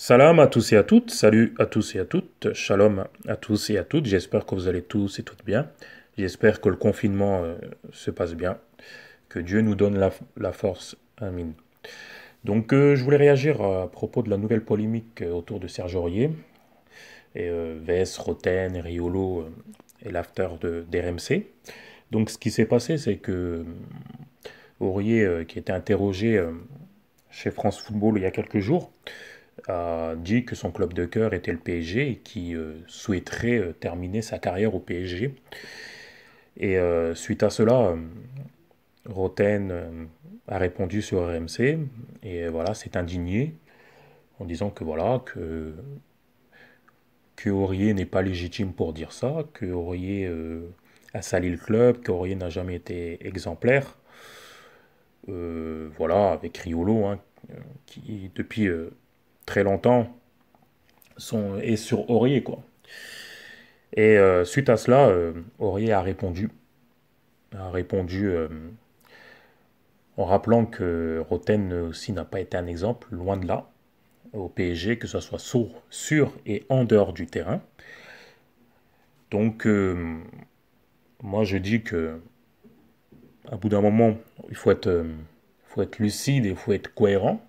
Salam à tous et à toutes, salut à tous et à toutes, shalom à tous et à toutes, j'espère que vous allez tous et toutes bien, j'espère que le confinement se passe bien, que Dieu nous donne la force, amin. Donc je voulais réagir à propos de la nouvelle polémique autour de Serge Aurier, et VS, Roten, Riolo et l'after d'RMC. Donc ce qui s'est passé c'est que Aurier, qui était interrogé chez France Football il y a quelques jours, a dit que son club de cœur était le PSG et qui souhaiterait terminer sa carrière au PSG. Et suite à cela, Roten a répondu sur RMC et voilà, s'est indigné en disant que voilà, que Aurier n'est pas légitime pour dire ça, que Aurier a sali le club, qu'Aurier n'a jamais été exemplaire. Voilà, avec Riolo, hein, qui depuis très longtemps est sur Aurier, quoi. Et suite à cela, Aurier a répondu en rappelant que Roten aussi n'a pas été un exemple, loin de là, au PSG, que ce soit sur et en dehors du terrain. Donc, moi je dis que à bout d'un moment, il faut être lucide et il faut être cohérent.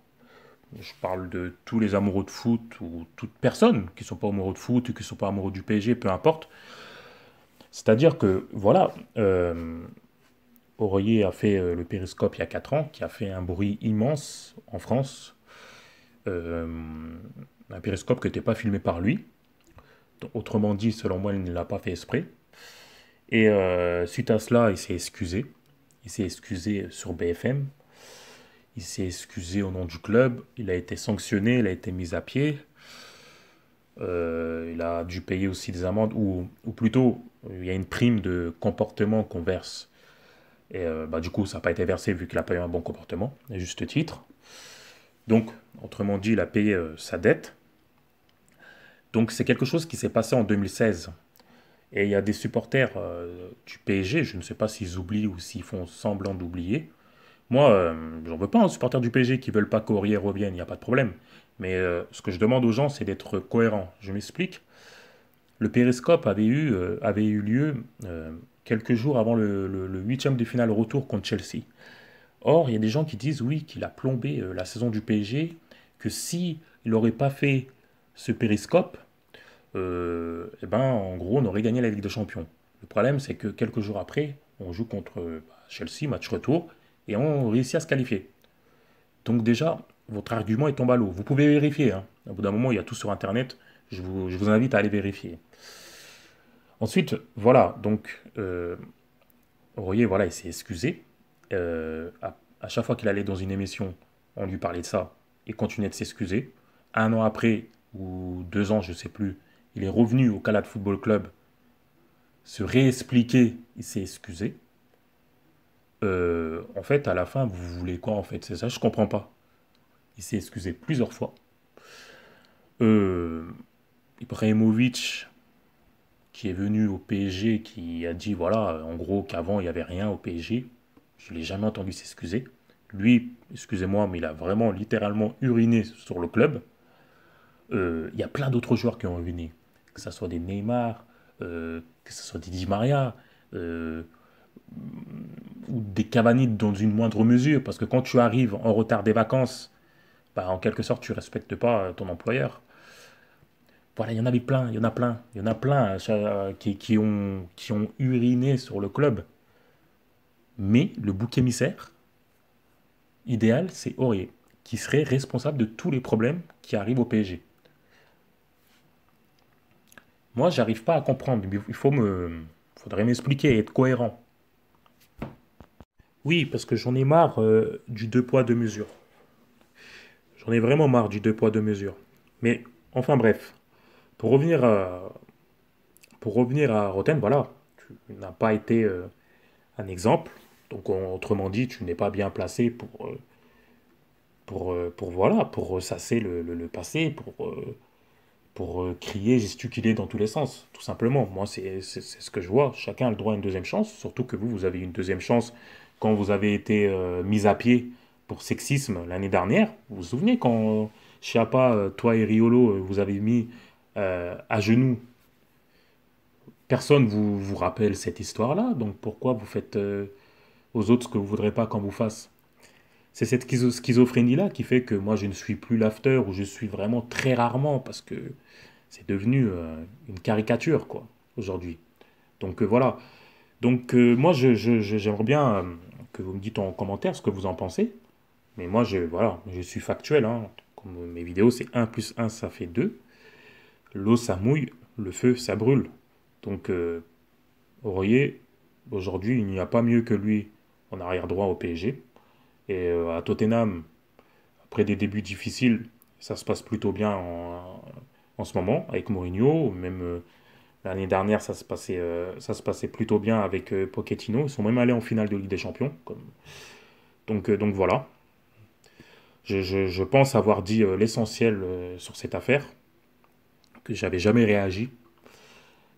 Je parle de tous les amoureux de foot ou toute personne qui ne sont pas amoureux de foot ou qui ne sont pas amoureux du PSG, peu importe. C'est-à-dire que, voilà, Aurier a fait le périscope il y a 4 ans, qui a fait un bruit immense en France. Euh, un périscope qui n'était pas filmé par lui. Donc, autrement dit, selon moi, il ne l'a pas fait exprès. Et suite à cela, il s'est excusé. Il s'est excusé sur BFM. Il s'est excusé au nom du club. Il a été sanctionné, il a été mis à pied. Il a dû payer aussi des amendes, ou plutôt, il y a une prime de comportement qu'on verse. Et bah, du coup, ça n'a pas été versé vu qu'il n'a pas eu un bon comportement, à juste titre. Donc, autrement dit, il a payé sa dette. Donc, c'est quelque chose qui s'est passé en 2016. Et il y a des supporters du PSG, je ne sais pas s'ils oublient ou s'ils font semblant d'oublier. Moi, j'en veux pas un supporter du PSG qui ne veulent pas qu'Aurier revienne, il n'y a pas de problème. Mais ce que je demande aux gens, c'est d'être cohérent. Je m'explique. Le périscope avait eu lieu quelques jours avant le huitième de finale retour contre Chelsea. Or, il y a des gens qui disent oui, qu'il a plombé la saison du PSG, que si il n'aurait pas fait ce périscope, eh ben, en gros, on aurait gagné la Ligue des Champions. Le problème, c'est que quelques jours après, on joue contre Chelsea, match retour, et on réussit à se qualifier. Donc déjà, votre argument est tombé à l'eau. Vous pouvez vérifier, hein. Au bout d'un moment, il y a tout sur Internet. Je vous invite à aller vérifier. Ensuite, voilà, donc, Royer, voilà, il s'est excusé. À chaque fois qu'il allait dans une émission, on lui parlait de ça. Il continuait de s'excuser. Un an après, ou 2 ans, je ne sais plus, il est revenu au Calade Football Club se réexpliquer, il s'est excusé. En fait, à la fin, vous voulez quoi en fait? C'est ça, je comprends pas. Il s'est excusé plusieurs fois. Euh, Ibrahimovic, qui est venu au PSG, qui a dit voilà, en gros, qu'avant il n'y avait rien au PSG. Je ne l'ai jamais entendu s'excuser. Lui, excusez-moi, mais il a vraiment littéralement uriné sur le club. Il y a plein d'autres joueurs qui ont uriné. Que ce soit des Neymar, que ce soit des Di Maria, euh, ou des Cavani dans une moindre mesure. Parce que quand tu arrives en retard des vacances, bah, en quelque sorte, tu respectes pas ton employeur. Voilà, il y en avait plein, il y en a plein, il y en a plein qui ont uriné sur le club. Mais le bouc émissaire idéal, c'est Aurier, qui serait responsable de tous les problèmes qui arrivent au PSG. Moi, j'arrive pas à comprendre. Faudrait m'expliquer et être cohérent. Oui, parce que j'en ai marre du deux poids deux mesures. J'en ai vraiment marre du deux poids deux mesures. Mais enfin bref, pour revenir à, pour revenir à Roten, voilà, tu n'as pas été un exemple. Donc autrement dit, tu n'es pas bien placé voilà, pour ressasser le passé, pour crier, gesticuler dans tous les sens, tout simplement. Moi, c'est ce que je vois. Chacun a le droit à une deuxième chance, surtout que vous avez eu une deuxième chance quand vous avez été mis à pied pour sexisme l'année dernière. Vous vous souvenez Chiappa, toi et Riolo, vous avez mis à genoux. Personne vous rappelle cette histoire-là, donc pourquoi vous faites aux autres ce que vous ne voudrez pas qu'on vous fasse? C'est cette schizophrénie-là qui fait que moi je ne suis plus l'after, ou je suis vraiment très rarement, parce que c'est devenu une caricature, quoi, aujourd'hui. Donc voilà. Donc moi j'aimerais bien que vous me dites en commentaire ce que vous en pensez. Mais moi voilà, je suis factuel, hein. Comme mes vidéos, c'est un plus un ça fait 2. L'eau ça mouille, le feu ça brûle. Donc Aurier, aujourd'hui, il n'y a pas mieux que lui en arrière droit au PSG. Et à Tottenham, après des débuts difficiles, ça se passe plutôt bien en ce moment avec Mourinho. Même l'année dernière, ça se passait plutôt bien avec Pochettino. Ils sont même allés en finale de Ligue des Champions. Donc voilà. Je pense avoir dit l'essentiel sur cette affaire, que j'avais jamais réagi.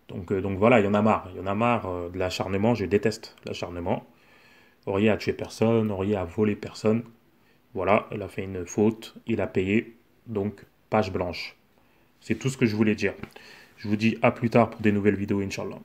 Donc voilà, il y en a marre. Il y en a marre de l'acharnement. Je déteste l'acharnement. Aurier a tué personne, Aurier a volé personne. Voilà, il a fait une faute, il a payé. Donc, page blanche. C'est tout ce que je voulais dire. Je vous dis à plus tard pour des nouvelles vidéos, Inch'Allah.